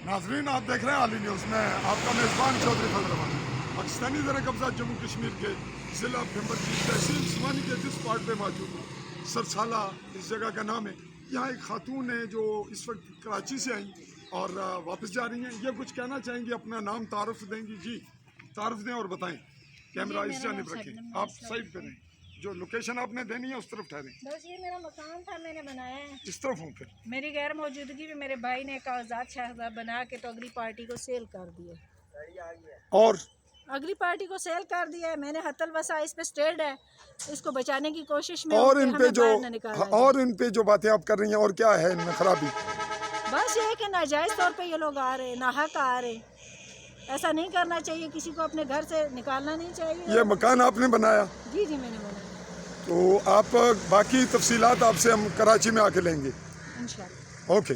नाजरीन, आप देख रहे हैं आली न्यूज़ में आपका मेज़बान चौधरी फजल रहमान। पाकिस्तानी ज़र कब्ज़ा जम्मू कश्मीर के ज़िला भीमर की तहसील सिवानी के जिस पार्ट पे मौजूद हूँ, सरसाला इस जगह का नाम है। यहाँ एक खातून है जो इस वक्त कराची से आई और वापस जा रही हैं। ये कुछ कहना चाहेंगी, अपना नाम तारुफ देंगी। जी तारुफ दें और बताएं। कैमरा इस जानिब रखें, आप साइड पे रहें, जो लोकेशन आपने देनी है उस तरफ ठहरें। बस ये मेरा मकान था, मैंने बनाया है। इस तरफ हूँ फिर। मेरी गैर मौजूदगी में मेरे भाई ने कागजात शाहजाद बना के तो अगली पार्टी को सेल कर दिया और अगली पार्टी को सेल कर दिया है। मैंने हतल वसा इस पे स्टेड है, इसको बचाने की कोशिश में और इन पे जो बातें आप कर रही हैं, और क्या है इनमें खराबी? बस ये है कि नाजायज़ तौर पे ये लोग आ रहे, नाहक आ रहे। ऐसा नहीं करना चाहिए, किसी को अपने घर से निकालना नहीं चाहिए। ये मकान आपने बनाया? जी जी मैंने बनाया। तो आप बाकी तफसीलात आपसे हम कराची में आके लेंगे इंशाल्लाह। ओके।